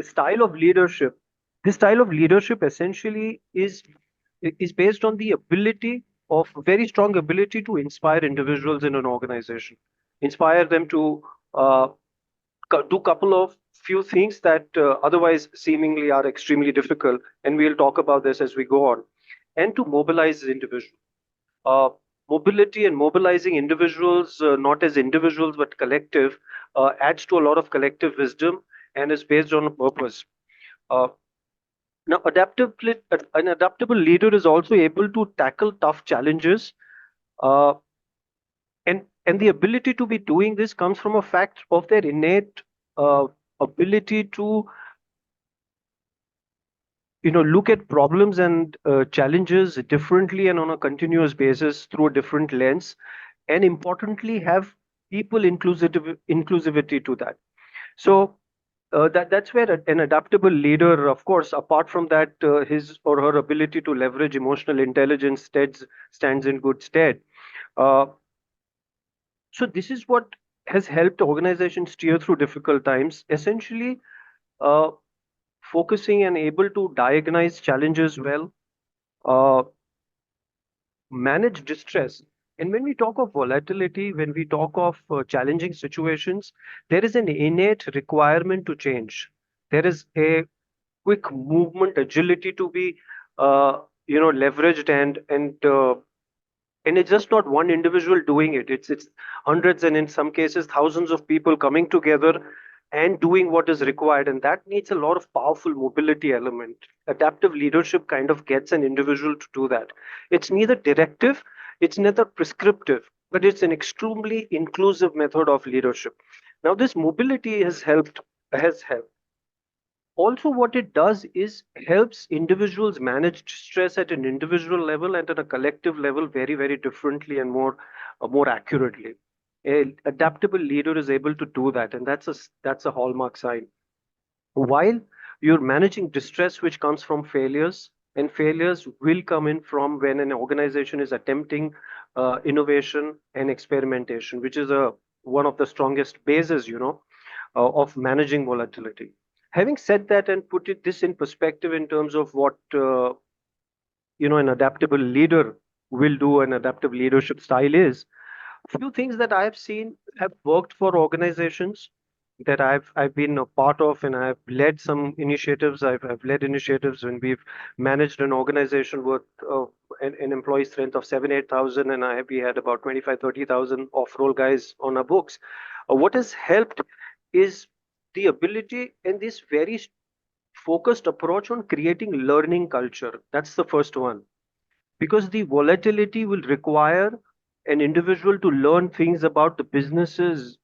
style of leadership, this style of leadership essentially is based on the ability of very strong ability to inspire individuals in an organization, inspire them to uh, do couple of few things that otherwise seemingly are extremely difficult, and we'll talk about this as we go on, and to mobilize the individual. uh, Mobility and mobilizing individuals, not as individuals but collective, adds to a lot of collective wisdom and is based on a purpose. Uh, Now, an adaptable leader is also able to tackle tough challenges, uh, and the ability to be doing this comes from a fact of their innate uh, ability to look at problems and challenges differently and on a continuous basis through a different lens, and importantly have people inclusivity to that. So that's where an adaptable leader, of course, apart from that, his or her ability to leverage emotional intelligence stands in good stead. uh, so this is what has helped organizations steer through difficult times, essentially uh, focusing and able to diagnose challenges well, uh, manage distress. And when we talk of volatility, when we talk of challenging situations, there is an innate requirement to change. There is a quick movement agility to be, leveraged, and it's just not one individual doing it. It's hundreds and in some cases thousands of people coming together and doing what is required, and that needs a lot of powerful mobility element. Adaptive leadership kind of gets an individual to do that. It's neither directive, it's neither prescriptive, but it's an extremely inclusive method of leadership. Now this mobility has helped. Also what it does is helps individuals manage stress at an individual level and at a collective level very, very differently and more accurately. A adaptable leader is able to do that, and that's a hallmark sign. While you're managing distress which comes from failures, and failures will come in from when an organization is attempting innovation and experimentation, which is a one of the strongest bases, of managing volatility. Having said that and put this in perspective in terms of what an adaptable leader will do, an adaptive leadership style is, few things that I have seen have worked for organizations that I've been a part of, and I've led some initiatives. I've led initiatives when we've managed an organization with an employee strength of 7 8,000, and we had about 25 30,000 off-roll guys on our books. What has helped is the ability and this very focused approach on creating learning culture. That's the first one, because the volatility will require an individual to learn things about the businesses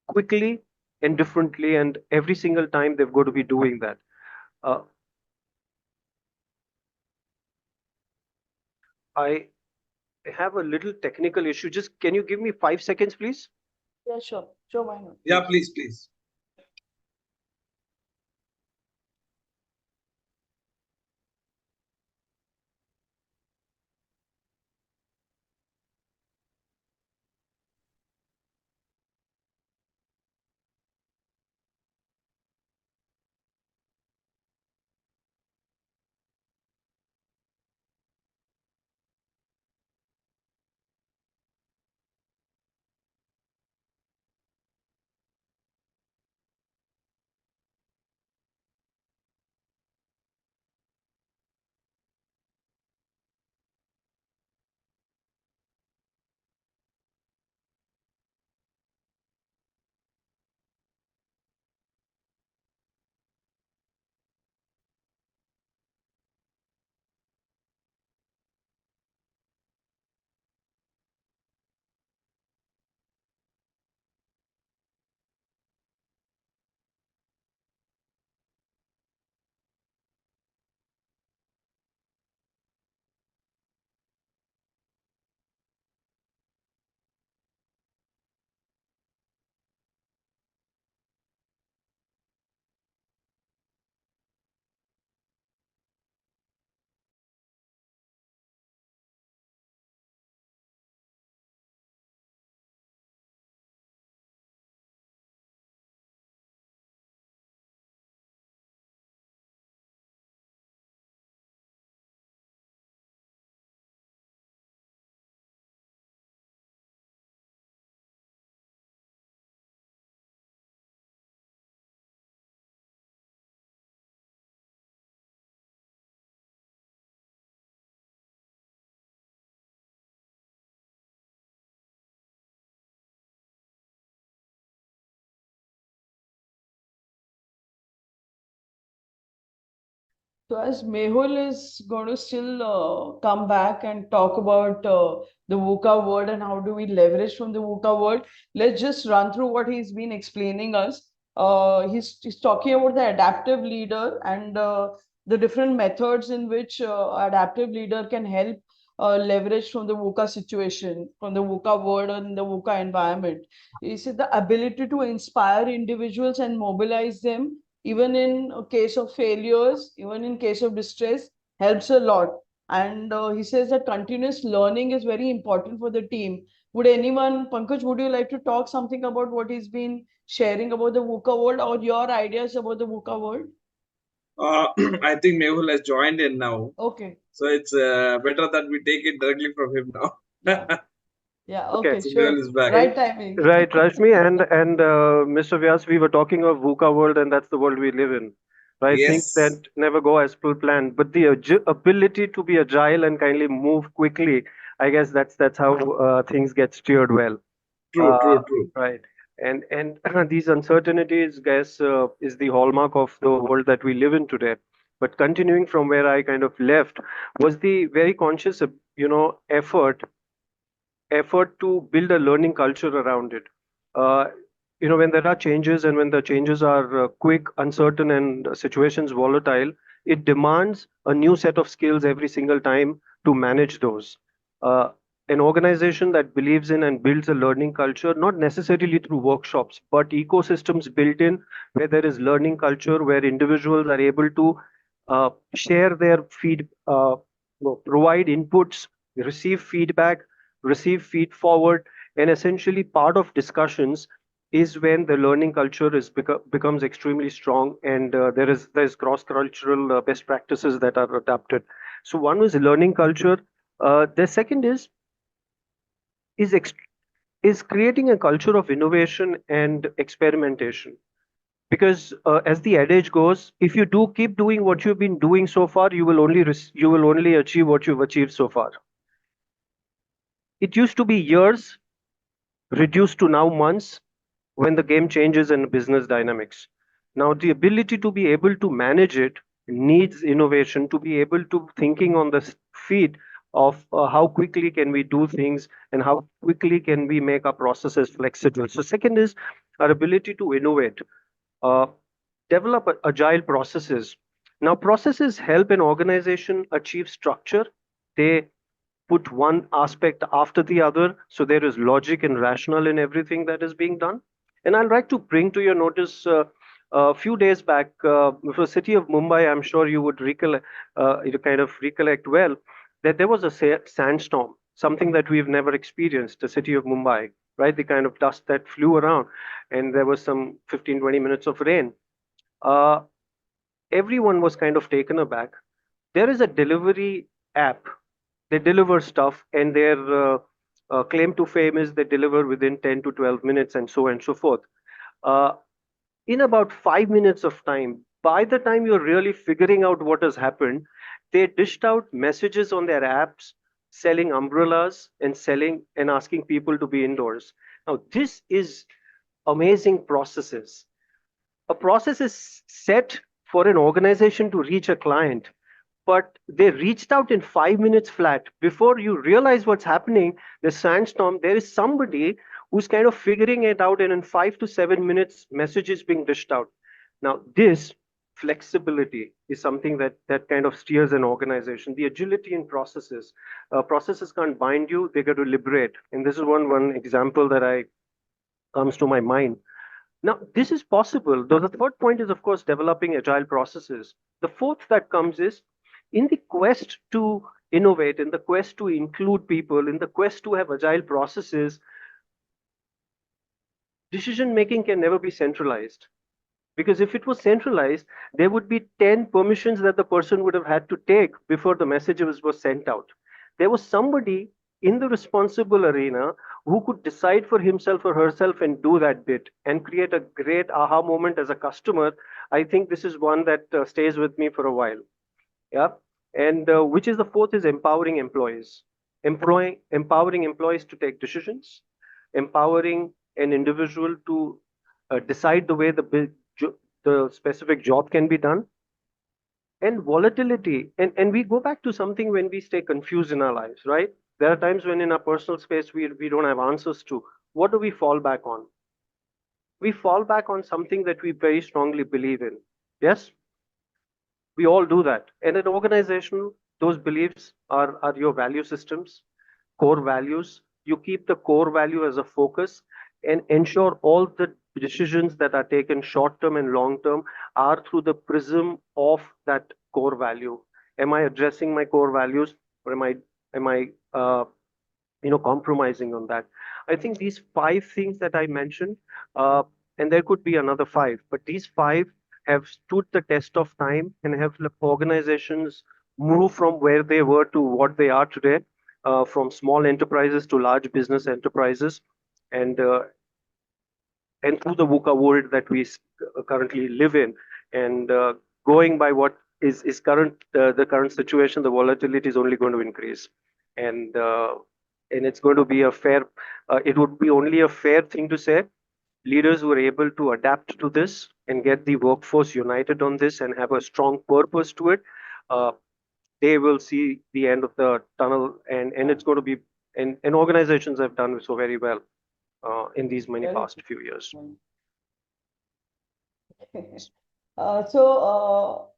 quickly and differently, and every single time they've got to be doing that. uh, I have a little technical issue. Just can you give me 5 seconds, please? Yeah, sure. Sure, why not? Yeah, please, please. So as Mehul is going to still come back and talk about the VUCA word and how do we leverage from the VUCA word, let's just run through what he's been explaining us. He's talking about the adaptive leader and the different methods in which adaptive leader can help leverage from the VUCA situation, from the VUCA word and the VUCA environment. He said the ability to inspire individuals and mobilize them even in case of failures, even in case of distress, helps a lot. And he says that continuous learning is very important for the team. Would anyone, Pankaj, would you like to talk something about what he's been sharing about the VUCA world or your ideas about the VUCA world? Uh, I think Mehul has joined in now, Okay. so it's better that we take it directly from him now. Yeah. Yeah. Okay. Okay. So Sure. Mehul is back. Right timing. Right, Rashmi and Mr. Vyas, we were talking of VUCA world, and that's the world we live in, right? Things Yes, that never go as per plan, but the ability to be agile and kindly move quickly, I guess that's how things get steered well. true, Uh, true, true. right, and these uncertainties, guess, is the hallmark of the world that we live in today. But continuing from where I kind of left was the very conscious, effort to build a learning culture around it. Uh, when there are changes and when the changes are quick, uncertain, and situations volatile, it demands a new set of skills every single time to manage those. Uh, an organization that believes in and builds a learning culture, not necessarily through workshops, but ecosystems built in where there is learning culture, where individuals are able to share their provide inputs, receive feedback, receive feed forward, and essentially part of discussions is when the learning culture becomes extremely strong and there's cross cultural best practices that are adapted. So one was learning culture. The second is ex- is creating a culture of innovation and experimentation, because as the adage goes, if you do keep doing what you've been doing so far, you will only achieve what you've achieved so far. It used to be years reduced to now months when the game changes in business dynamics. Now, the ability to be able to manage it needs innovation, to be able to thinking on the feet of how quickly can we do things and how quickly can we make our processes flexible. So second is our ability to innovate, uh, develop agile processes. Now, processes help an organization achieve structure. They put one aspect after the other, so there is logic and rationale in everything that is being done. And I'd like to bring to your notice a few days back, for the city of Mumbai, I'm sure you would recollect well that there was a sandstorm, something that we've never experienced, the city of Mumbai, right? The kind of dust that flew around, and there was some 15, 20 minutes of rain. Uh, Everyone was kind of taken aback. There is a delivery app. They deliver stuff, and their claim to fame is they deliver within 10 to 12 minutes, and so on and so forth. Uh, in about 5 minutes of time, by the time you're really figuring out what has happened, they dished out messages on their apps selling umbrellas and selling and asking people to be indoors. Now, this is amazing processes. A process is set for an organization to reach a client, but they reached out in 5 minutes flat. Before you realize what's happening, the sandstorm, there is somebody who's kind of figuring it out, and in 5 to 7 minutes, message is being dished out. Now, this flexibility is something that kind of steers an organization. The agility in processes. Processes can't bind you, they got to liberate. And this is one example that I comes to my mind. Now, this is possible, though the third point is, of course, developing agile processes. The fourth that comes is in the quest to innovate, in the quest to include people, in the quest to have agile processes, decision making can never be centralized. Because if it was centralized, there would be 10 permissions that the person would have had to take before the message was sent out. There was somebody in the responsible arena who could decide for himself or herself and do that bit and create a great aha moment as a customer. I think this is one that stays with me for a while. Yeah. And which is the fourth is empowering employees. Empowering employees to take decisions, empowering an individual to decide the way the specific job can be done, And volatility. And we go back to something when we stay confused in our lives, right? There are times when in our personal space we don't have answers to. What do we fall back on? We fall back on something that we very strongly believe in. Yes, we all do that. And in organization, those beliefs are your value systems, core values. You keep the core value as a focus and ensure all the decisions that are taken short term and long term are through the prism of that core value. Am I addressing my core values, or am I compromising on that? I think these five things that I mentioned, uh, and there could be another five, but these five have stood the test of time and have helped organizations move from where they were to what they are today, from small enterprises to large business enterprises, and uh, and through the VUCA world that we currently live in, and going by what is current the current situation, the volatility is only going to increase, and uh, and it's going to be a fair. It would be only a fair thing to say leaders who are able to adapt to this and get the workforce united on this and have a strong purpose to it. Uh, they will see the end of the tunnel, and it's going to be, and organizations have done so very well in these many Very past few years. good. So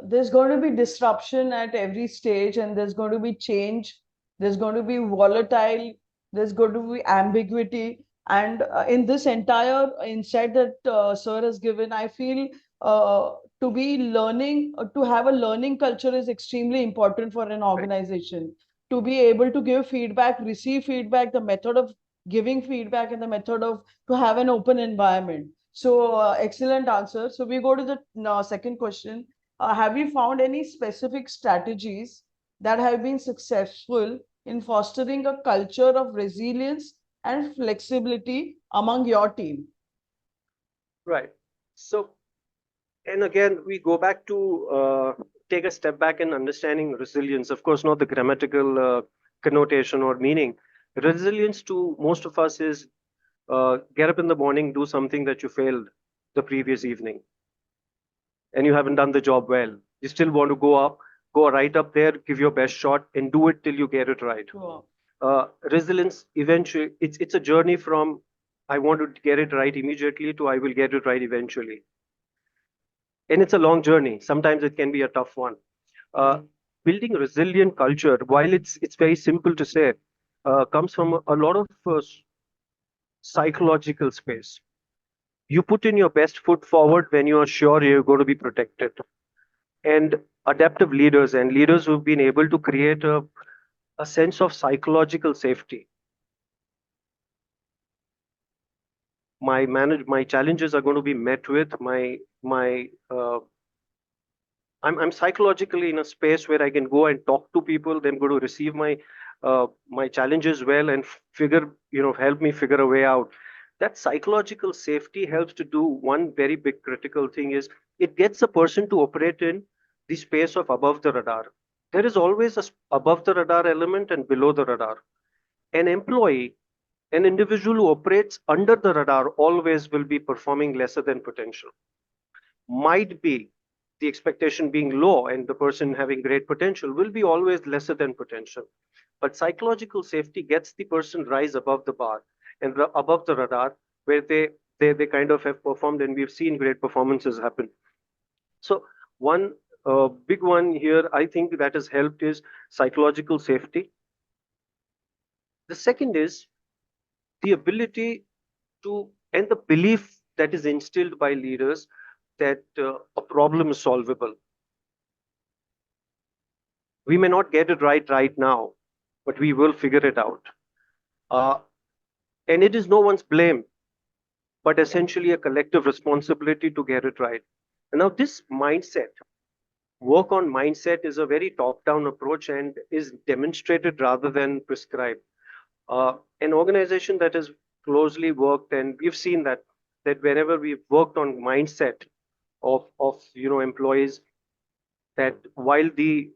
there's going to be disruption at every stage, and there's going to be change. There's going to be volatile. There's going to be ambiguity. And in this entire insight that Sir has given, I feel to be learning, to have a learning culture is extremely important for an Right. organization. To be able to give feedback, receive feedback, the method of giving feedback, and the method of to have an open environment. So, excellent answer. So, we go to the second question. Have you found any specific strategies that have been successful in fostering a culture of resilience and flexibility among your team? Right. So, and again, we go back to take a step back in understanding resilience. Of course, not the grammatical connotation or meaning. Resilience to most of us is get up in the morning, do something that you failed the previous evening, and you haven't done the job well. You still want to go up, go right up there, give your best shot, and do it till you get it right. Sure. Resilience eventually, it's a journey from I want to get it right immediately to I will get it right eventually, and it's a long journey. Sometimes it can be a tough one. Uh, Building resilient culture, while it's very simple to say, comes from a lot of psychological space. You put in your best foot forward when you are sure you're going to be protected. And adaptive leaders and leaders who've been able to create a sense of psychological safety. My challenges are going to be met with my I'm psychologically in a space where I can go and talk to people. They're going to receive my challenges well and help me figure a way out. That psychological safety helps to do one very big critical thing is it gets a person to operate in the space of above the radar. There is always above the radar element and below the radar. An employee, an individual who operates under the radar always will be performing lesser than potential. Might be the expectation being low and the person having great potential will be always lesser than potential. But psychological safety gets the person rise above the bar and above the radar where they kind of have performed, and we've seen great performances happen. So one big one here I think that has helped is psychological safety. The second is the ability to and the belief that is instilled by leaders that a problem is solvable. We may not get it right now, but we will figure it out. Uh, and it is no one's blame, but essentially a collective responsibility to get it right. And now, this mindset, work on mindset, is a very top down approach and is demonstrated rather than prescribed. An organization that has closely worked, and we've seen that whenever we've worked on mindset of employees, that while the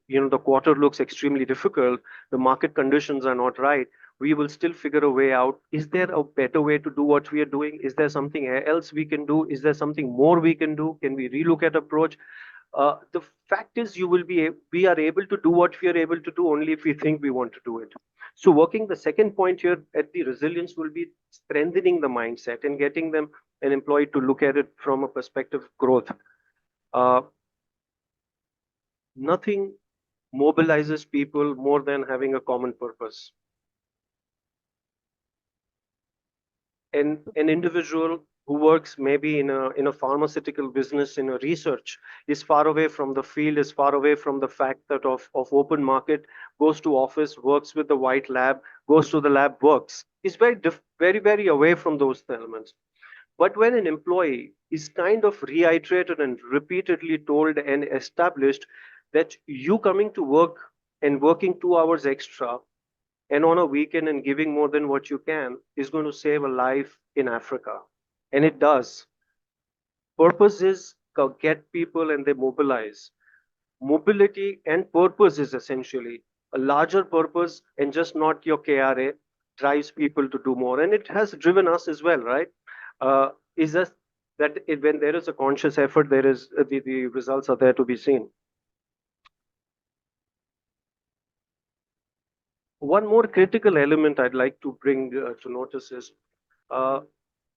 quarter looks extremely difficult, the market conditions are not right, we will still figure a way out. Is there a better way to do what we are doing? Is there something else we can do? Is there something more we can do? Can we relook at approach? The fact is, we are able to do what we are able to do only if we think we want to do it. So working the second point here at the resilience will be strengthening the mindset and getting them an employee to look at it from a perspective of growth. Uh, Nothing mobilizes people more than having a common purpose. An individual who works maybe in a pharmaceutical business in a research is far away from the field, is far away from the fact that of open market, goes to office, works with the white lab, goes to the lab, works, is very away from those elements. But when an employee is kind of reiterated and repeatedly told and established that you coming to work and working 2 hours extra and on a weekend and giving more than what you can is going to save a life in Africa. And it does. Purpose is get people and they mobilize. Mobility and purpose is essentially a larger purpose and just not your KRA drives people to do more. And it has driven us as well, right? Is just that when there is a conscious effort, there is the results are there to be seen. One more critical element I'd like to bring to notice uh,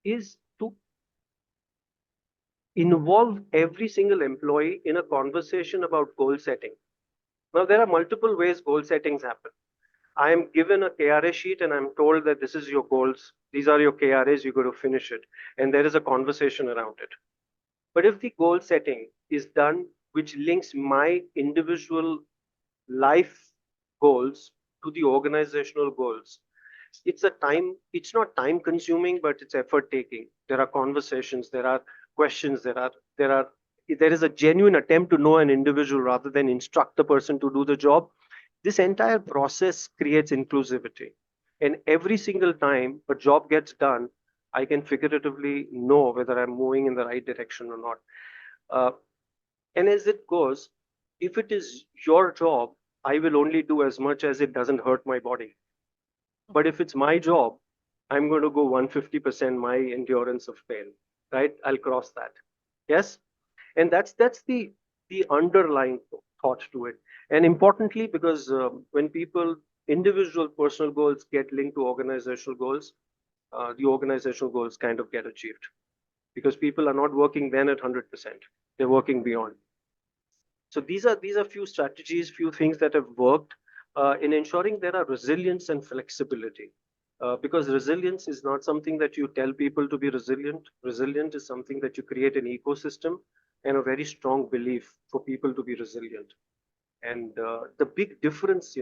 is to involve every single employee in a conversation about goal setting. Now, there are multiple ways goal settings happen. I am given a KRA sheet and I'm told that this is your goals, these are your KRAs, you got to finish it, and there is a conversation around it. But if the goal setting is done, which links my individual life goals to the organizational goals, it's not time consuming, but it's effort taking. There are conversations, there are questions, there is a genuine attempt to know an individual rather than instruct the person to do the job. This entire process creates inclusivity, and every single time a job gets done, I can figuratively know whether I'm moving in the right direction or not. uh, and as it goes, if it is your job, I will only do as much as it doesn't hurt my body. But if it's my job, I'm going to go 150% my endurance of pain, right? I'll cross that. Yes. And that's the underlying thought to it. And importantly, because when people individual personal goals get linked to organizational goals, the organizational goals kind of get achieved because people are not working then at 100%. They're working beyond. So these are few strategies, few things that have worked in ensuring there are resilience and flexibility. Because resilience is not something that you tell people to be resilient. Resilient is something that you create an ecosystem and a very strong belief for people to be resilient. And the big difference,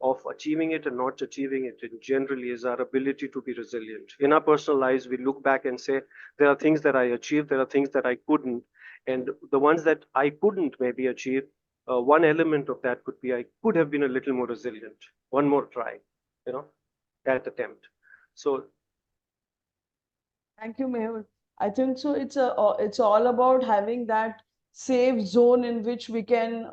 of achieving it and not achieving it in generally is our ability to be resilient. In our personal lives, we look back and say, there are things that I achieved, there are things that I couldn't. And the ones that I couldn't maybe achieve, one element of that could be I could have been a little more resilient, one more try, you know, that attempt. So Thank you, Mehul. I think so. It's all about having that safe zone in which we can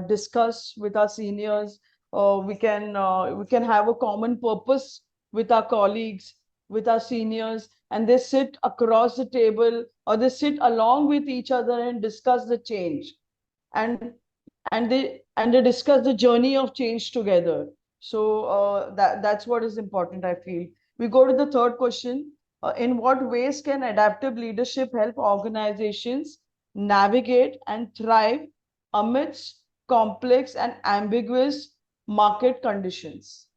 discuss with our seniors. We can have a common purpose with our colleagues, with our seniors, and they sit across the table or they sit along with each other and discuss the change. And and they discuss the journey of change together. So that's what is important, I feel. We go to the third question. In what ways can adaptive leadership help organizations navigate and thrive amidst complex and ambiguous market conditions?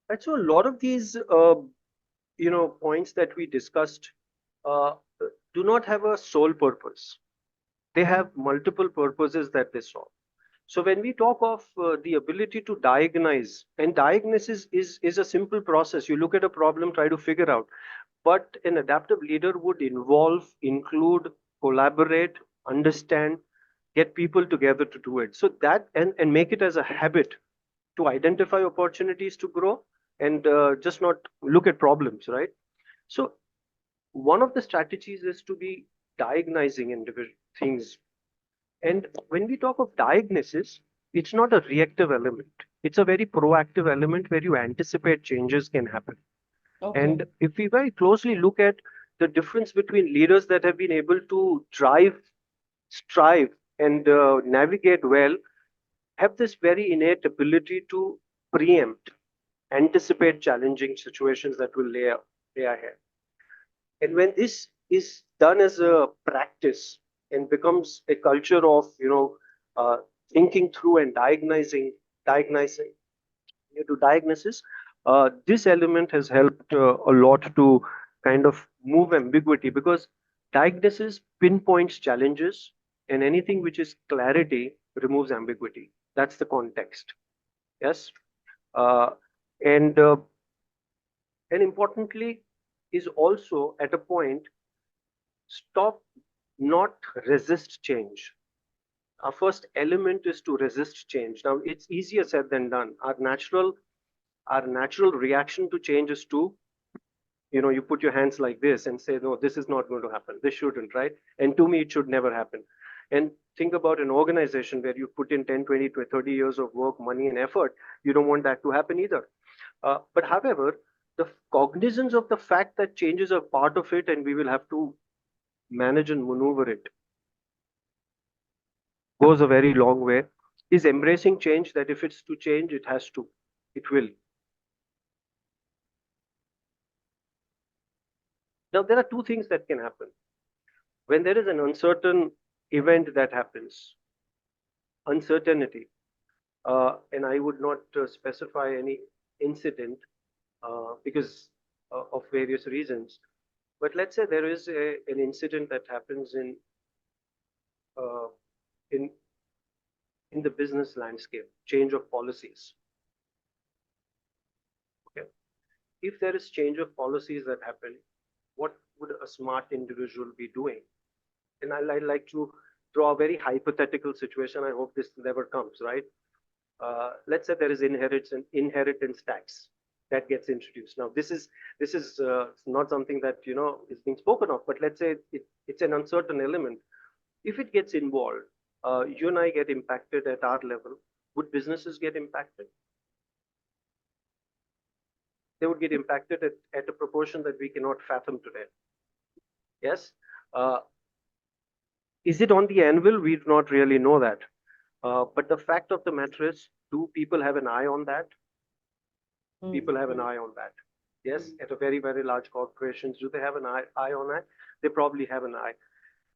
and so a lot of these points that we discussed uh, do not have a sole purpose. They have multiple purposes that they solve. So when we talk of the ability to diagnose, and diagnosis is a simple process. You look at a problem, try to figure out. But an adaptive leader would involve, include, collaborate, understand, get people together to do it. So that and make it as a habit to identify opportunities to grow and just not look at problems, right? So one of the strategies is to be diagnosing individual things. And when we talk of diagnosis, it's not a reactive element. It's a very proactive element where you anticipate changes can happen. Okay. And if we very closely look at the difference between leaders that have been able to drive strive and navigate well have this very innate ability to preempt, anticipate challenging situations that will lay ahead. And when this is done as a practice and becomes a culture of, thinking through and diagnosing, to diagnosis, this element has helped a lot to kind of move ambiguity, because diagnosis pinpoints challenges, and anything which is clarity removes ambiguity. That's the context. Yes. Uh, and and importantly is also at a point, stop, not resist change. Our first element is to resist change. Now it's easier said than done. Our natural reaction to change is to, you put your hands like this and say, no, this is not going to happen, this shouldn't, right? And to me it should never happen. And think about an organization where you put in 10, 20 to 30 years of work, money and effort. You don't want that to happen either. But however, the cognizance of the fact that changes are part of it and we will have to manage and maneuver it goes a very long way. Is embracing change, that if it's to change, it has to, it will. Now, there are two things that can happen. When there is an uncertain event that happens, uncertainty, and I would not specify any incident because of various reasons. But let's say there is an incident that happens uh, in in the business landscape, change of policies. Okay, if there is change of policies that happen, what would a smart individual be doing? And I'd like to draw a very hypothetical situation. I hope this never comes, right? Let's say there is inheritance tax that gets introduced. Now, this is not something that is being spoken of, but let's say it's an uncertain element. If it gets involved, you and I get impacted at our level. Would businesses get impacted? They would get impacted at a proportion that we cannot fathom today. Yes. Uh, is it on the anvil? We do not really know that. But the fact of the matter is, do people have an eye on that? People have an eye on that. Yes, at a very, very large corporations, do they have an eye on that? They probably have an eye.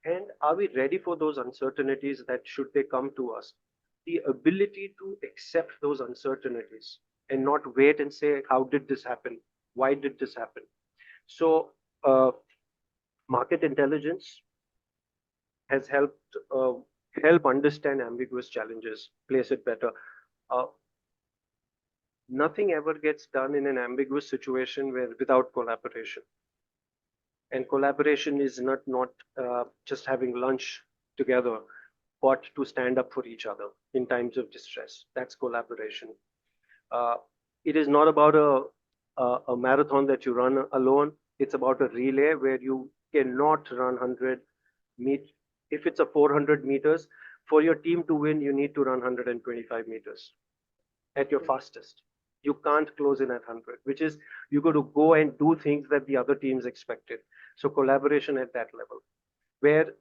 And are we ready for those uncertainties that should they come to us? The ability to accept those uncertainties and not wait and say, how did this happen? Why did this happen? So, market intelligence has help understand ambiguous challenges, place it better. Uh, Nothing ever gets done in an ambiguous situation without collaboration. And collaboration is not just having lunch together, but to stand up for each other in times of distress. That's collaboration. Uh, it is not about a marathon that you run alone. It's about a relay where you cannot run 100 meet. If it's a 400 meters, for your team to win, you need to run 125 meters at your fastest. You can't close in at 100, which is you got to go and do things that the other teams expected. So collaboration at that level, where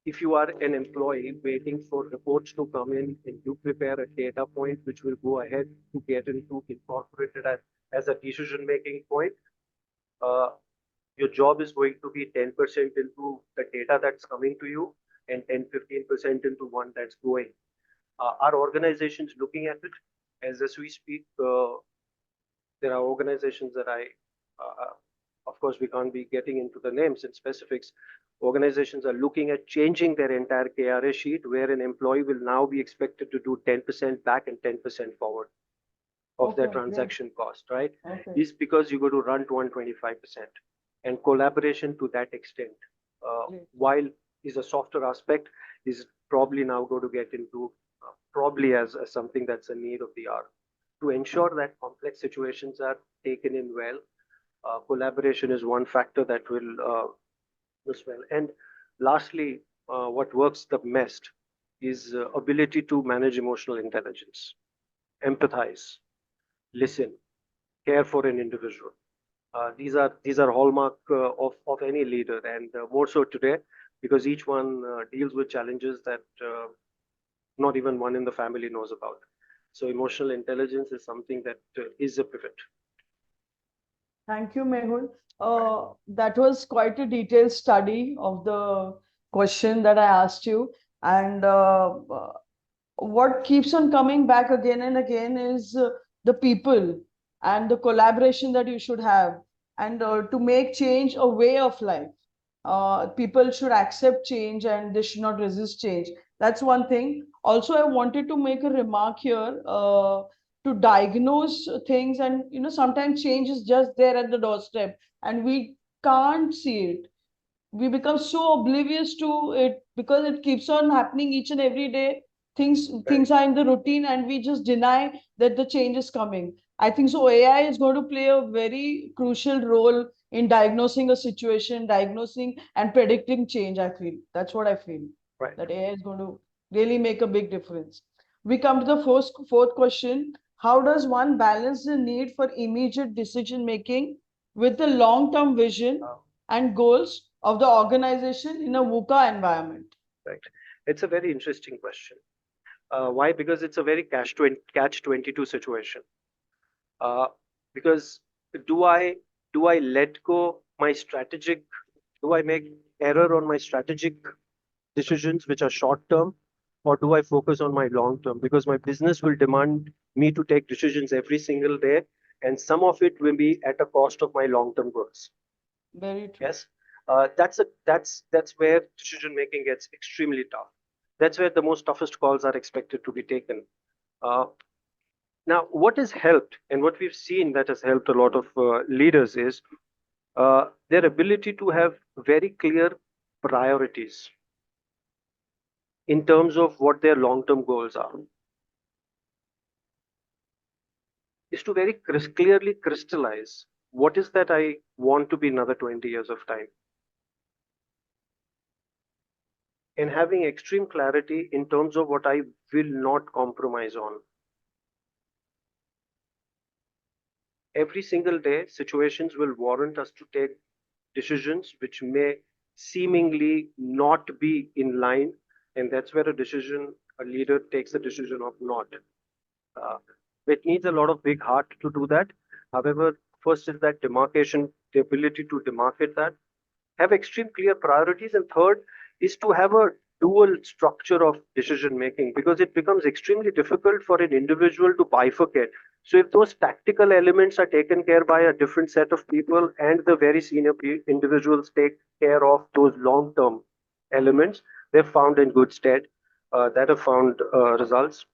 if you are an employee waiting for reports to come in and you prepare a data point which will go ahead to get into incorporated as a decision making point, uh, your job is going to be 10% into the data that's coming to you and 10-15% into one that's going. Our organizations looking at it as we speak. There are organizations that of course, we can't be getting into the names and specifics. Organizations are looking at changing their entire KRA sheet, where an employee will now be expected to do 10% back and 10% forward of their transaction cost, right? Is because you go to run to 125%. And collaboration to that extent, while is a softer aspect, is probably now going to get into probably as something that's a need of the hour to ensure that complex situations are taken in well. Collaboration is one factor that will as well. And lastly, what works the best is ability to manage emotional intelligence, empathize, listen, care for an individual. These are hallmark of any leader, and more so today. because each one deals with challenges that not even one in the family knows about. So emotional intelligence is something that is a pivot. Thank you, Mehul. That was quite a detailed study of the question that I asked you. And what keeps on coming back again and again is the people and the collaboration that you should have. And to make change a way of life, people should accept change and they should not resist change. That's one thing. Also, I wanted to make a remark here. To diagnose things, and sometimes change is just there at the doorstep and we can't see it. We become so oblivious to it because it keeps on happening each and every day. Things are in the routine and we just deny that the change is coming. I think so AI is going to play a very crucial role in diagnosing a situation, diagnosing and predicting change. I feel that's what I feel, Right. that AI is going to really make a big difference. We come to the fourth question. How does one balance the need for immediate decision making with the long term vision and goals of the organization in a VUCA environment? Right. It's a very interesting question. Why? Because it's a very catch 22 situation. Uh, because do I do I let go my strategic? Do I make error on my strategic decisions which are short term, or do I focus on my long term? Because my business will demand me to take decisions every single day, and some of it will be at a cost of my long term goals. Very true. Yes, that's where decision making gets extremely tough. That's where the most toughest calls are expected to be taken. Uh, Now, what has helped, and what we've seen that has helped a lot of leaders is their ability to have very clear priorities in terms of what their long term goals are, is to very clearly crystallize what is that I want to be another 20 years of time, and having extreme clarity in terms of what I will not compromise on. Every single day, situations will warrant us to take decisions which may seemingly not be in line, and that's where a leader takes a decision of not. Uh, it needs a lot of big heart to do that. However, first is that demarcation, the ability to demarcate that, have extreme clear priorities, and third is to have a dual structure of decision making, because it becomes extremely difficult for an individual to bifurcate. So if those tactical elements are taken care by a different set of people and the very senior individuals take care of those long term elements, they're found in good stead, that have found results.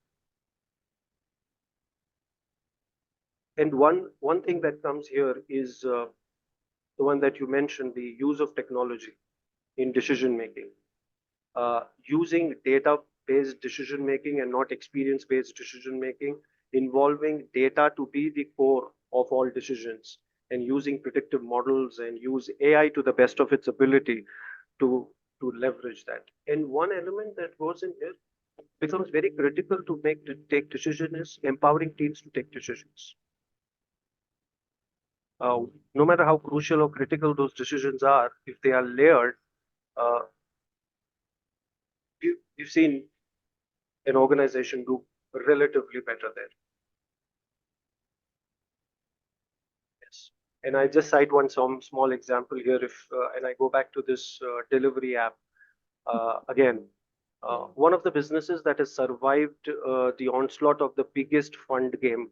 And one thing that comes here is the one that you mentioned, the use of technology in decision making. Using data-based decision making and not experience-based decision making, involving data to be the core of all decisions, and using predictive models and use AI to the best of its ability to to leverage that. And one element that goes in here becomes very critical to take decision is empowering teams to take decisions. No matter how crucial or critical those decisions are, if they are layered, uh, we've seen an organization do relatively better there. Yes. And I just cite one some small example here. If and I go back to this delivery app again, one of the businesses that has survived the onslaught of the biggest fund game.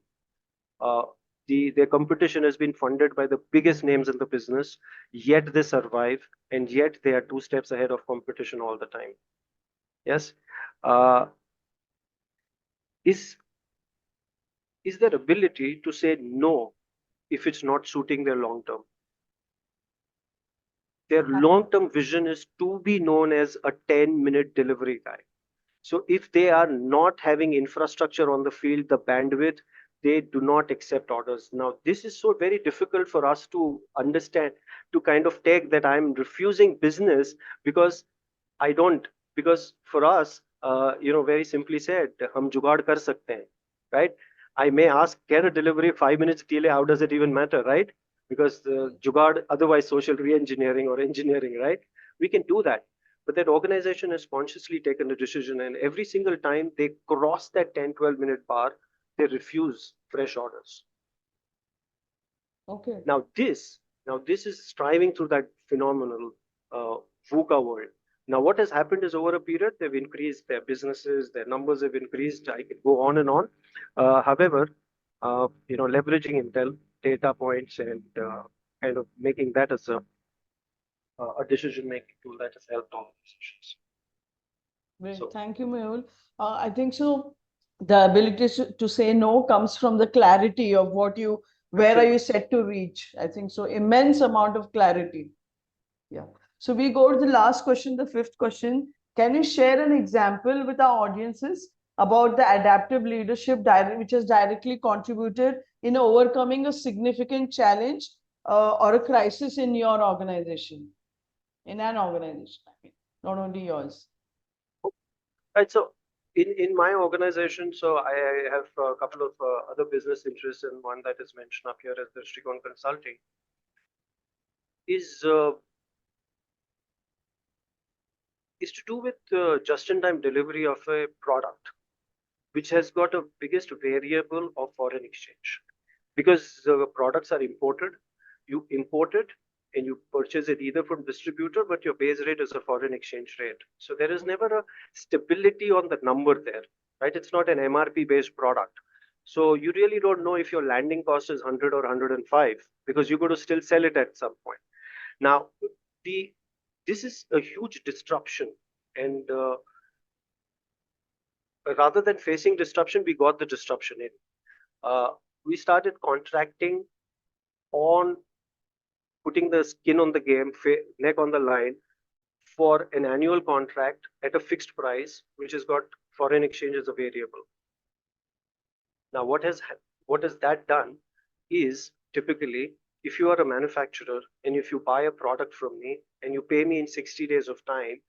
Uh, their competition has been funded by the biggest names in the business, yet they survive, and yet they are two steps ahead of competition all the time. Yes, uh, is is their ability to say no if it's not suiting their long term. Their long term vision is to be known as a 10-minute delivery guy. So if they are not having infrastructure on the field, the bandwidth, they do not accept orders. Now, this is so very difficult for us to understand, to kind of take that I'm refusing business because I don't, because for us, very simply said, hum jugaad kar sakte hain, right? I may ask, get a delivery 5 minutes delay, how does it even matter, right? Because jugaad, otherwise social re-engineering or engineering, right? We can do that. But that organization has consciously taken a decision, and every single time they cross that 10-12 minute bar, they refuse fresh orders. Okay. Now this is striving through that phenomenal VUCA world. Now what has happened is over a period they've increased their businesses, their numbers have increased. I could go on and on. However, leveraging intel data points and kind of making that as a decision making tool that has helped organizations. Great. So Thank you, Mehul. I think so. The ability to say no comes from the clarity of where are you set to reach? I think so. Immense amount of clarity. Yeah. So we go to the last question, the fifth question. Can you share an example with our audiences about the adaptive leadership which has directly contributed in overcoming a significant challenge or a crisis in your organization, in an organization, I mean, not only yours. right, so in my organization, so I have a couple of other business interests, and one that is mentioned up here as Drishtikone Consulting is is to do with just-in-time delivery of a product, which has got a biggest variable of foreign exchange. Because the products are imported, you import it and you purchase it either from distributor, but your base rate is a foreign exchange rate. So there is never a stability on the number there, right? It's not an MRP based product. So you really don't know if your landing cost is 100 or 105 because you're going to still sell it at some point. Now, the this is a huge disruption, and rather than facing disruption, we got the disruption in. We started contracting on putting the skin on the game, neck on the line for an annual contract at a fixed price, which has got foreign exchange as a variable. Now, what has that done is typically if you are a manufacturer and if you buy a product from me and you pay me in 60 days of time,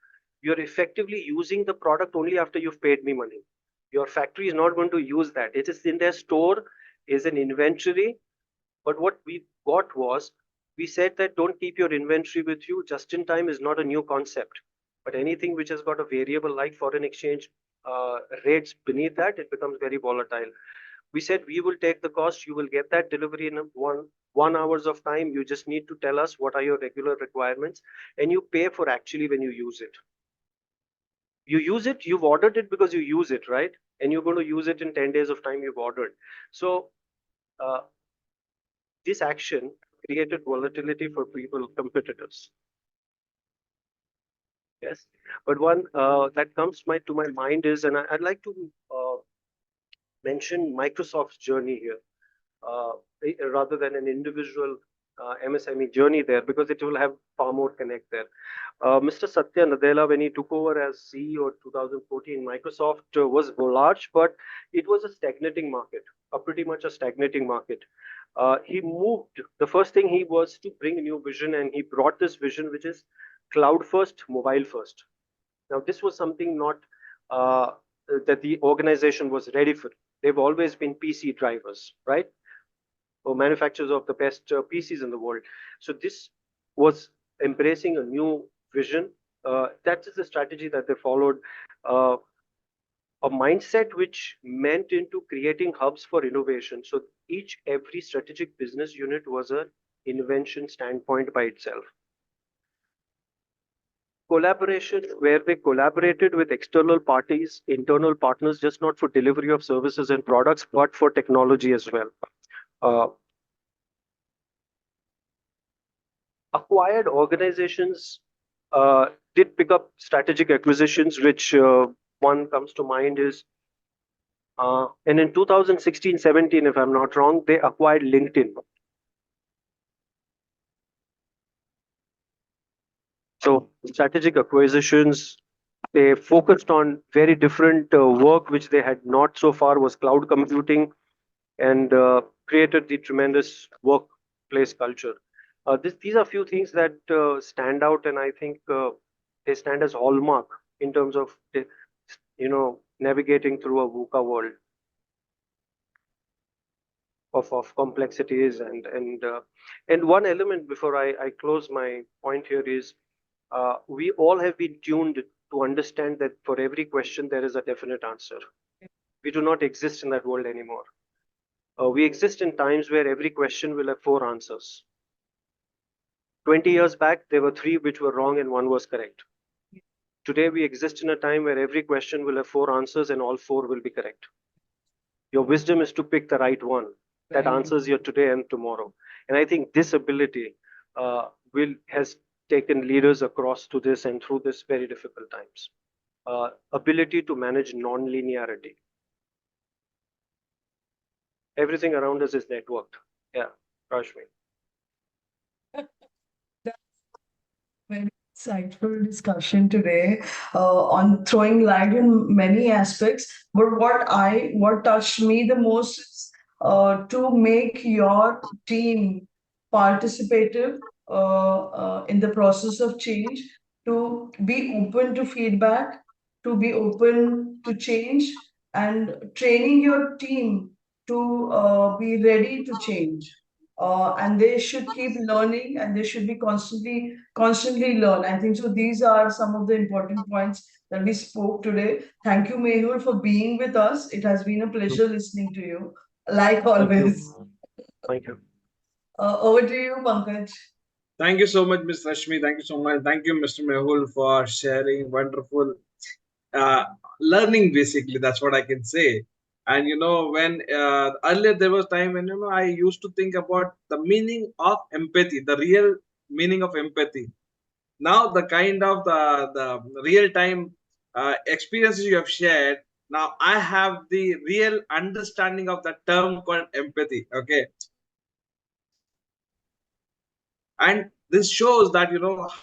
you're effectively using the product only after you've paid me money. Your factory is not going to use that. It is in their store, is an inventory. But what we got was we said that don't keep your inventory with you. Just in time is not a new concept. But anything which has got a variable like foreign exchange rates beneath that, it becomes very volatile. We said we will take the cost. You will get that delivery in one hours of time. You just need to tell us what are your regular requirements, and you pay for actually when you use it. You use it, you've ordered it because you use it, right? And you're going to use it in 10 days of time you've ordered. So uh, this action created volatility for people, competitors. Yes, but one that comes to my mind is, and I'd like to mention Microsoft's journey here, rather than an individual MSME journey there, because it will have far more connect there. Mr. Satya Nadella, when he took over as CEO in 2014, Microsoft was large, but it was a stagnating market, pretty much a stagnating market. He moved, the first thing he was to bring a new vision, and he brought this vision, which is cloud first, mobile first. Now, this was something not that the organization was ready for. They've always been PC drivers, right? Or manufacturers of the best PCs in the world. So this was embracing a new vision. That is the strategy that they followed. A mindset which meant into creating hubs for innovation. So every strategic business unit was an invention standpoint by itself. Collaboration, where they collaborated with external parties, internal partners, just not for delivery of services and products, but for technology as well. Acquired organizations did pick up strategic acquisitions, which one comes to mind is, and in 2016-17, if I'm not wrong, they acquired LinkedIn. So strategic acquisitions, they focused on very different work, which they had not so far was cloud computing, and created the tremendous workplace culture. These are few things that stand out, and I think they stand as hallmark in terms of navigating through a VUCA world of complexities and one element before I close my point here is We all have been tuned to understand that for every question there is a definite answer. We do not exist in that world anymore. We exist in times where every question will have four answers. 20 years back, there were three which were wrong and one was correct. Today, we exist in a time where every question will have four answers and all four will be correct. Your wisdom is to pick the right one that answers your today and tomorrow. And I think this ability has taken leaders across to this and through this very difficult times. Ability to manage non-linearity. Everything around us is networked. Yeah, Rashmi. Very insightful discussion today on throwing light in many aspects. But what touched me the most is to make your team participative in the process of change, to be open to feedback, to be open to change, and training your team to be ready to change. And they should keep learning, and they should be constantly learn. I think so. These are some of the important points that we spoke today. Thank you, Mehul, for being with us. It has been a pleasure listening to you, like Thank you. always. Thank you. Over to you, Pankaj. Thank you so much, Ms. Rashmi. Thank you so much. Thank you, Mr. Mehul, for sharing wonderful uh, learning. Basically, that's what I can say. And when earlier there was time when I used to think about the meaning of empathy, the real meaning of empathy. Now the kind of the real time experiences you have shared. Now I have the real understanding of the term called empathy. Okay, and this shows that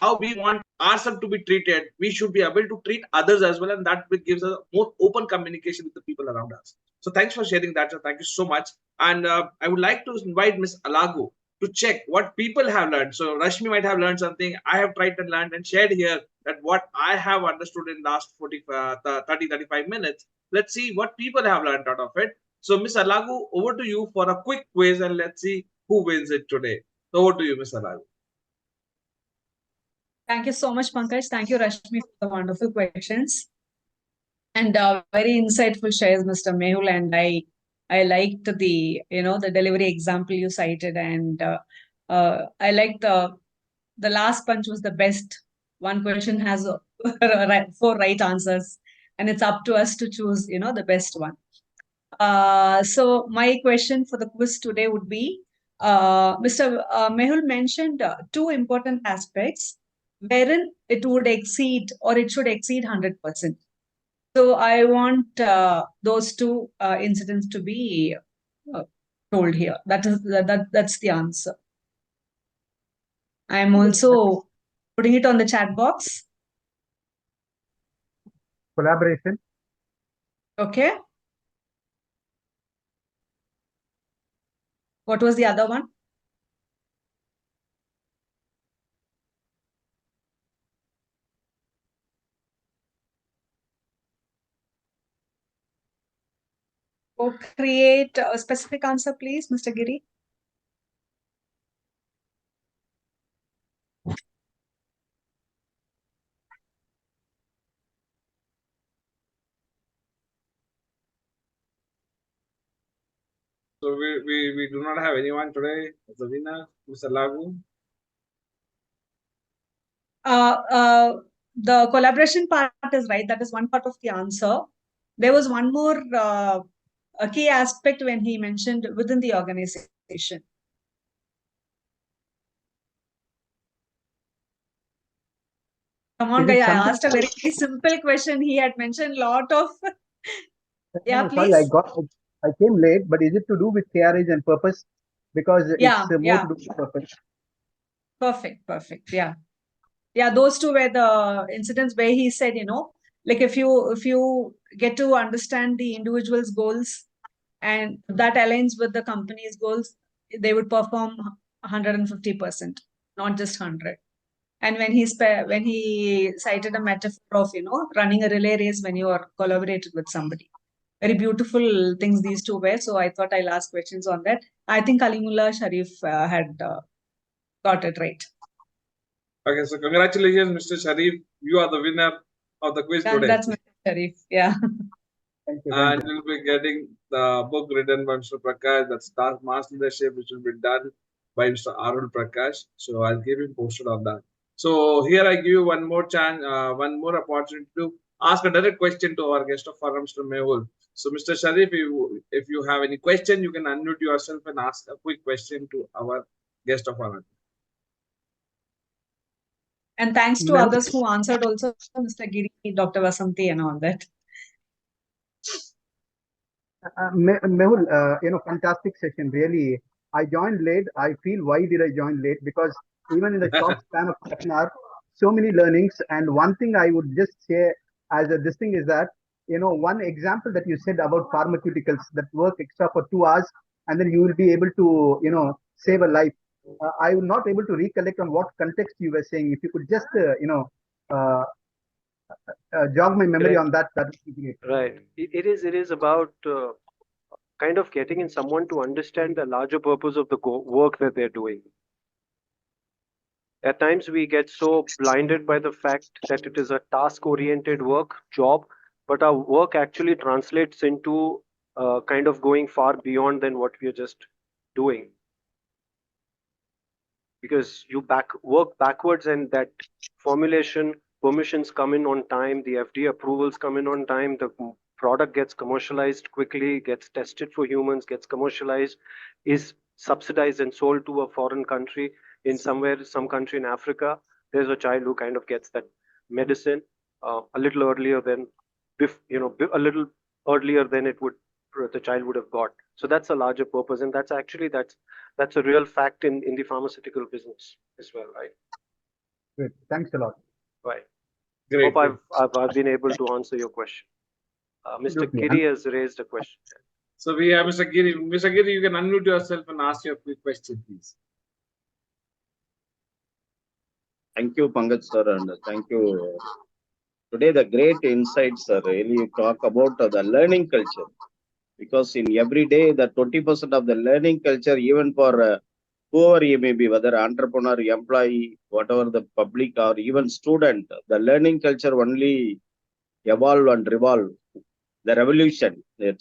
how we want ourselves to be treated, we should be able to treat others as well, and that gives us more open communication with the people around us. So thanks for sharing that, sir. Thank you so much. And I would like to invite Miss Alago to check what people have learned. So Rashmi might have learned something, I have tried and learned and shared here that what I have understood in last 35 minutes. Let's see what people have learned out of it. So Miss Alago, over to you for a quick quiz, and let's see who wins it today. Over to you, Miss Alago. Thank you so much, Pankaj. Thank you, Rashmi, for the wonderful questions and very insightful shares, Mr. Mehul. And I liked the delivery example you cited, and I liked the last punch was the best. One question has four right answers, and it's up to us to choose the best one. So my question for the quiz today would be, Mr. Mehul mentioned two important aspects wherein it would exceed or it should exceed 100%. So I want those two incidents to be told here. That's the answer. I'm also putting it on the chat box. Collaboration. Okay. What was the other one? Create a specific answer, please, Mr. Giri. So we do not have anyone today as a winner, Mr. Lagu. The collaboration part is right. That is one part of the answer. There was one more a key aspect when he mentioned within the organization. Come on, guys. I asked a very simple question. He had mentioned a lot of. Yeah, please. Sorry, I came late, but is it to do with KRAs and purpose? Because it's more to do with purpose. Perfect. Yeah, those two were the incidents where he said, like if you get to understand the individual's goals and that aligns with the company's goals, they would perform 150%, not just 100. And when he cited a metaphor of running a relay race when you are collaborated with somebody, very beautiful things these two were. So I thought I'll ask questions on that. I think Kalimullah Sharif had got it right. Okay, so congratulations, Mr. Sharif. You are the winner of the quiz today. That's Mr. Sharif. Yeah. Thank you. And you'll be getting the book written by Mr. Prakash, that's Task Mass Leadership, which will be done by Mr. Arul Prakash. So I'll give him posted on that. So here I give you one more chance, one more opportunity to ask a direct question to our guest of honor, Mr. Mehul. So Mr. Sharif, if you have any question, you can unmute yourself and ask a quick question to our guest of honor. And thanks to others who answered also, Mr. Giri, Dr. Vasanti and all that. Mehul, fantastic session. Really, I joined late. I feel why did I join late? Because even in the short span of half an hour, so many learnings. And one thing I would just say as this thing is that, one example that you said about pharmaceuticals that work extra for 2 hours and then you will be able to, save a life. I was not able to recollect on what context you were saying. If you could just, jog my memory on that, that would be great. Right. It is about kind of getting in someone to understand the larger purpose of the work that they're doing. At times we get so blinded by the fact that it is a task-oriented job, but our work actually translates into kind of going far beyond than what we are just doing. Because you work backwards and that formulation permissions come in on time, the FDA approvals come in on time, the product gets commercialized quickly, gets tested for humans, gets commercialized, is subsidized and sold to a foreign country in some country in Africa. There's a child who kind of gets that medicine a little earlier than, a little earlier than the child would have got. So that's a larger purpose, and that's a real fact in the pharmaceutical business as well, right? Great. Thanks a lot. Right. Great. Hope I've been able to answer your question. Mr. Giri has raised a question. So we have Mr. Giri. Mr. Giri, you can unmute yourself and ask your quick question, please. Thank you, Pankaj sir, and thank you. Today, the great insights really talk about the learning culture. Because in every day, the 20% of the learning culture, even for whoever you may be, whether entrepreneur, employee, whatever the public or even student, the learning culture only evolve and revolve. The revolution, you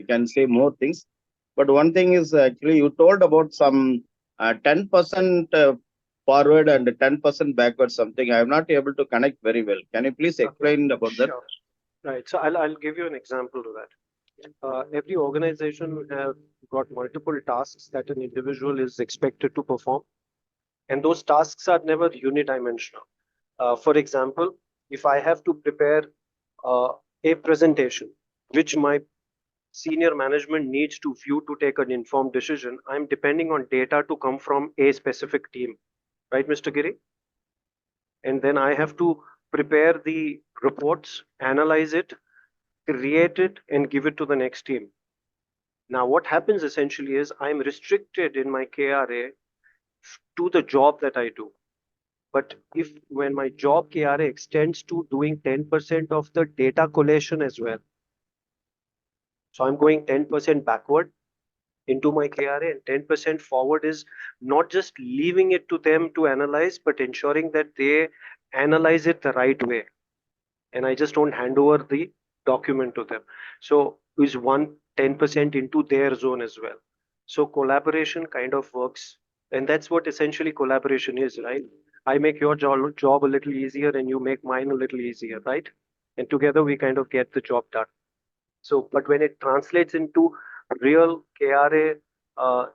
can say more things. But one thing is actually you told about some 10% forward and 10% backward something. I am not able to connect very well. Can you please explain about that? Right. So I'll give you an example to that. Every organization have got multiple tasks that an individual is expected to perform, and those tasks are never unidimensional. For example, if I have to prepare a presentation which my senior management needs to view to take an informed decision, I'm depending on data to come from a specific team, right, Mr. Giri? And then I have to prepare the reports, analyze it, create it, and give it to the next team. Now, what happens essentially is I'm restricted in my KRA to the job that I do. But when my job KRA extends to doing 10% of the data collation as well, so I'm going 10% backward into my KRA, and 10% forward is not just leaving it to them to analyze, but ensuring that they analyze it the right way. And I just don't hand over the document to them. So is 10% into their zone as well. So collaboration kind of works. And that's what essentially collaboration is, right? I make your job a little easier and you make mine a little easier, right? And together we kind of get the job done. So, but when it translates into real KRA,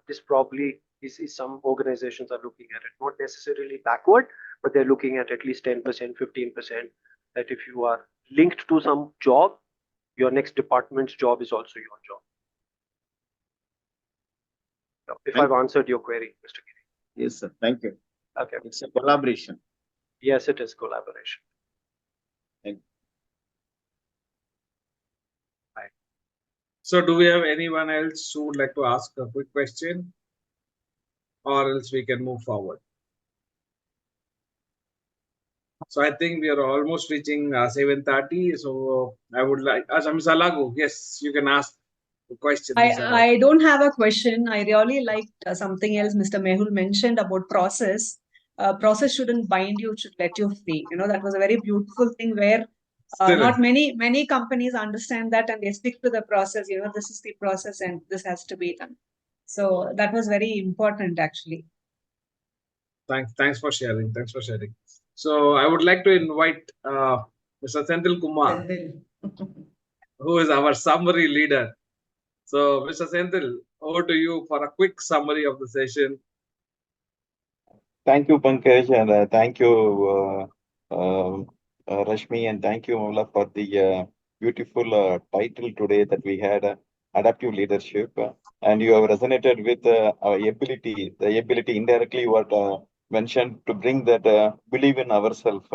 this probably is some organizations are looking at it, not necessarily backward, but they're looking at least 10%, 15%, that if you are linked to some job, your next department's job is also your job. If I've answered your query, Mr. Giri. Yes, sir. Thank you. Okay. It's a collaboration. Yes, it is collaboration. Thank you. Right. So do we have anyone else who would like to ask a quick question? Or else we can move forward. So I think we are almost reaching 7:30. So I would like, Ms. Alago, yes, you can ask the question. I don't have a question. I really liked something else Mr. Mehul mentioned about process. process shouldn't bind you, it should let you free. That was a very beautiful thing where Still, not many companies understand that and they stick to the process. This is the process and this has to be done. So that was very important actually. thanks for sharing. Thanks for sharing. So I would like to invite Mr. Senthil Kumar, who is our summary leader. So, Mr. Senthil, over to you for a quick summary of the session. Thank you, Pankaj, and thank you, Rashmi, and thank you, Mehul, for the beautiful title today that we had, Adaptive Leadership. And you have resonated with our ability, the ability indirectly what mentioned to bring that believe in ourselves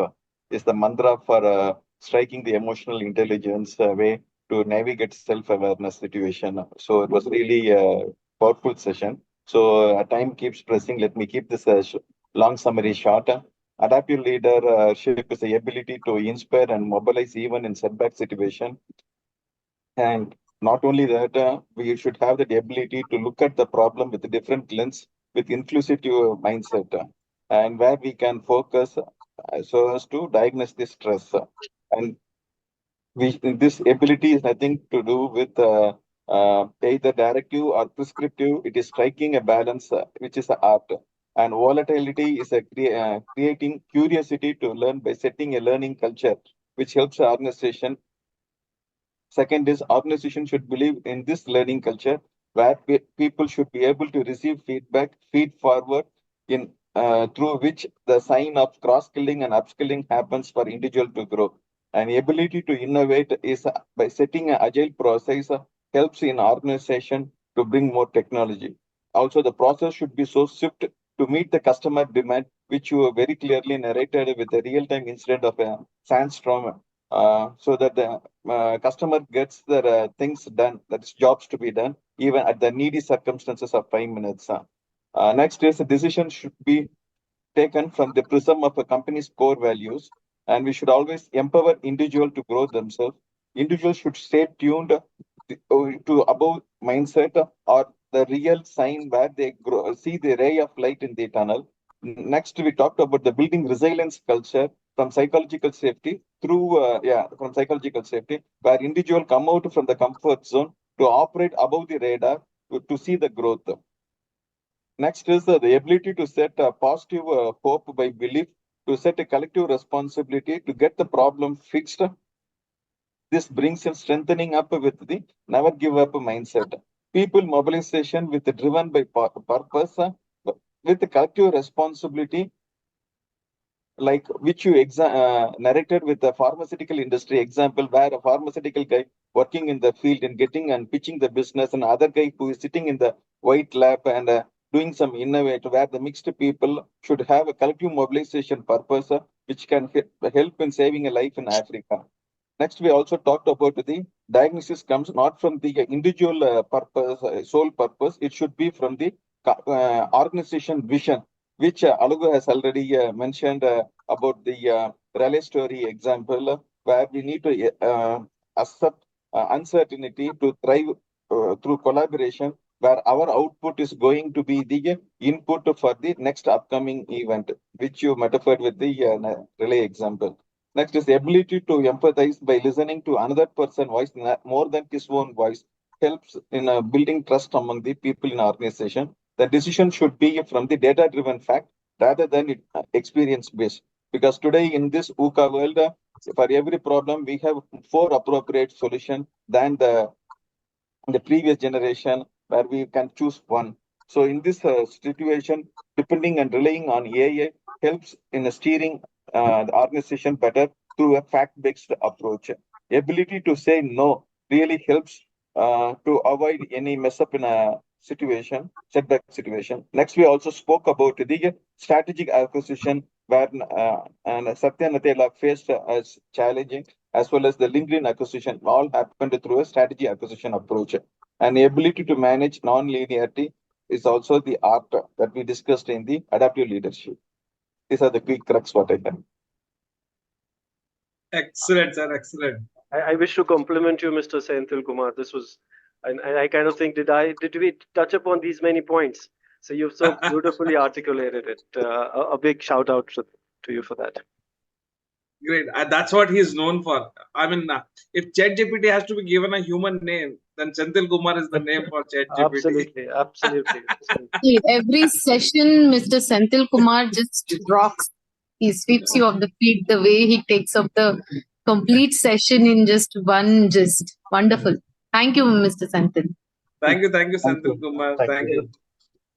is the mantra for striking the emotional intelligence way to navigate self-awareness situation. So it was really a powerful session. So time keeps pressing. Let me keep this long summary short. Adaptive leadership is the ability to inspire and mobilize even in setback situation. And not only that, we should have the ability to look at the problem with a different lens, with inclusive mindset, and where we can focus so as to diagnose the stress. And this ability is nothing to do with either directive or prescriptive. It is striking a balance, which is the art. And volatility is creating curiosity to learn by setting a learning culture, which helps the organization. Second is organization should believe in this learning culture where people should be able to receive feedback, feed forward in through which the sign of cross-skilling and upskilling happens for individual to grow. And ability to innovate is by setting an agile process helps in organization to bring more technology. Also, the process should be so swift to meet the customer demand, which you very clearly narrated with a real-time incident of a sandstorm, so that the customer gets their things done, that's jobs to be done, even at the needy circumstances of 5 minutes. Next is a decision should be taken from the prism of a company's core values, and we should always empower individual to grow themselves. Individuals should stay tuned to above mindset or the real sign where they grow, see the ray of light in the tunnel. Next, we talked about the building resilience culture from psychological safety through, from psychological safety, where individual come out from the comfort zone to operate above the radar to see the growth. Next is the ability to set a positive hope by belief, to set a collective responsibility to get the problem fixed. This brings in strengthening up with the never give up mindset. People mobilization with driven by purpose, with the collective responsibility, like which you narrated with the pharmaceutical industry example, where a pharmaceutical guy working in the field and getting and pitching the business, and other guy who is sitting in the white lab and doing some innovate, where the mixed people should have a collective mobilization purpose, which can help in saving a life in Africa. Next, we also talked about the diagnosis comes not from the individual purpose, sole purpose. It should be from the organization vision, which Alago has already mentioned about the relay story example, where we need to accept uncertainty to thrive through collaboration, where our output is going to be the input for the next upcoming event, which you metaphored with the relay example. Next is the ability to empathize by listening to another person's voice more than his own voice helps in building trust among the people in organization. The decision should be from the data-driven fact rather than experience-based. Because today in this VUCA world, for every problem, we have 4 appropriate solutions than the previous generation where we can choose one. So in this situation, depending and relying on AI helps in steering the organization better through a fact-based approach. Ability to say no really helps to avoid any mess up in a situation, setback situation. Next, we also spoke about the strategic acquisition where and Satya Nadella faced as challenging, as well as the LinkedIn acquisition, all happened through a strategy acquisition approach. And the ability to manage non-linearity is also the art that we discussed in the adaptive leadership. These are the quick crux what I can. Excellent, sir. Excellent. I wish to compliment you, Mr. Senthil Kumar. This was, and I kind of think, did we touch upon these many points? So you've so beautifully articulated it. A big shout out to you for that. Great. That's what he's known for. I mean, if ChatGPT has to be given a human name, then Senthil Kumar is the name for ChatGPT. Absolutely, absolutely. Every session, Mr. Senthil Kumar just rocks. He sweeps you off the feet the way he takes up the complete session in just one gist. Wonderful. Thank you, Mr. Senthil. Thank you, Thank Senthil you. Kumar. Thank Thank you. you.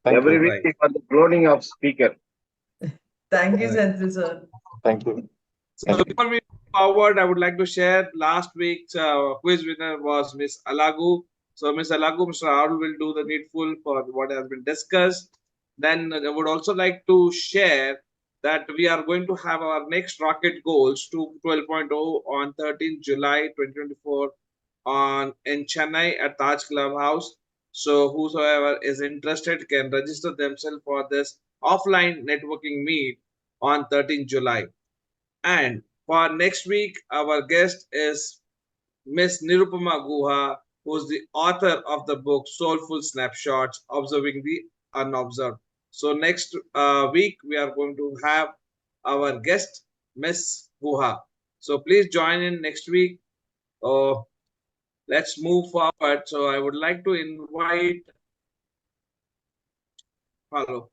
Every week Right. we got the cloning of speaker. Thank you, Right. Senthil sir. Thank you. So before we move forward, I would like to share last week's quiz winner was Miss Alagu. So Miss Alagu, Mr. Arul will do the needful for what has been discussed. Then I would also like to share that we are going to have our next rocket goals to 12.0 on 13th July 2024 in Chennai at Taj Clubhouse. So whosoever is interested can register themselves for this offline networking meet on 13th July. And for next week, our guest is Miss Nirupama Guha, who's the author of the book Soulful Snapshots Observing the Unobserved. So next week, we are going to have our guest, Miss Guha. So please join in next week. Let's move forward. So I would like to invite, hello,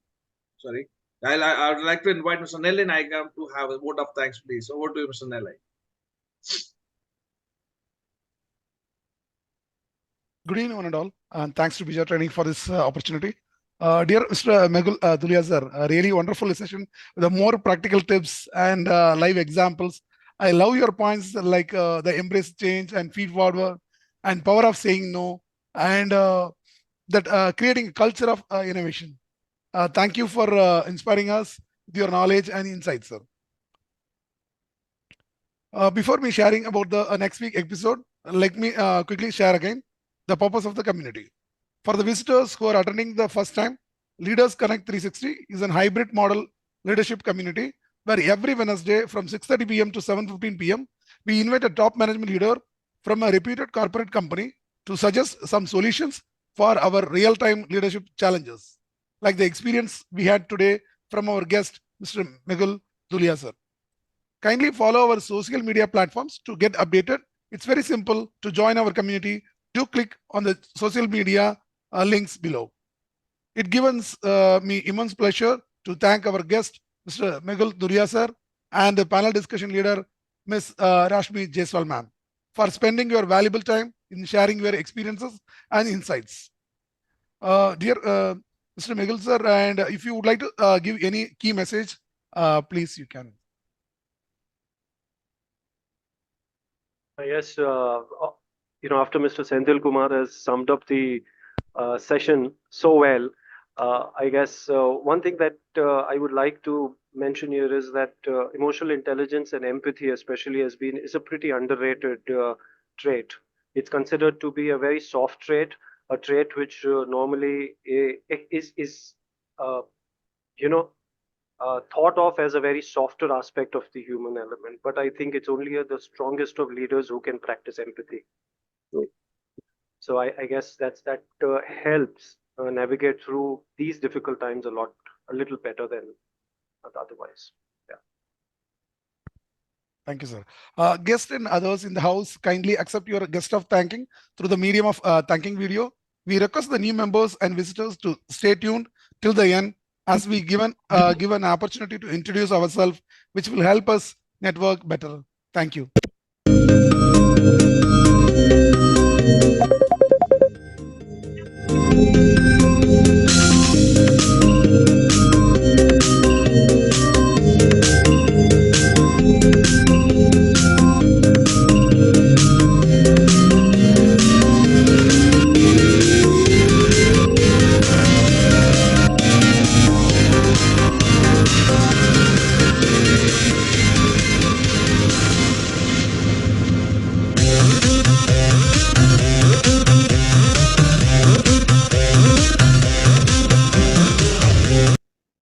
sorry. I would like to invite Mr. Nelly Naigam to have a vote of thanks, please. Over to you, Mr. Nelly. Good evening, one and all, and thanks to Bija Training for this opportunity. Dear Mr. Mehul Dhulia sir, a really wonderful session with the more practical tips and live examples. I love your points like the embrace change and feed forward and power of saying no and that creating a culture of innovation. Thank you for inspiring us with your knowledge and insights, sir. Before me sharing about the next week episode, let me quickly share again the purpose of the community. For the visitors who are attending the first time, Leaders Connect 360 is a hybrid model leadership community where every Wednesday from 6:30 p.m. to 7:15 p.m. we invite a top management leader from a reputed corporate company to suggest some solutions for our real-time leadership challenges, like the experience we had today from our guest, Mr. Mehul Dhulia sir. Kindly follow our social media platforms to get updated. It's very simple to join our community. Do click on the social media links below. It gives me immense pleasure to thank our guest, Mr. Mehul Dhulia sir, and the panel discussion leader, Ms. Rashmi Jaswal ma'am, for spending your valuable time in sharing your experiences and insights. Dear Mr. Mehul sir, and if you would like to give any key message, please you can. Yes, after Mr. Senthil Kumar has summed up the session so well, I guess one thing that I would like to mention here is that emotional intelligence and empathy, especially, is a pretty underrated trait. It's considered to be a very soft trait, a trait which normally is thought of as a very softer aspect of the human element. But I think it's only the strongest of leaders who can practice empathy. So I guess that helps navigate through these difficult times a little better than otherwise. Yeah. Thank you, sir. Guests and others in the house, kindly accept your guest of thanking through the medium of thanking video. We request the new members and visitors to stay tuned till the end as we give an opportunity to introduce ourselves, which will help us network better. Thank you.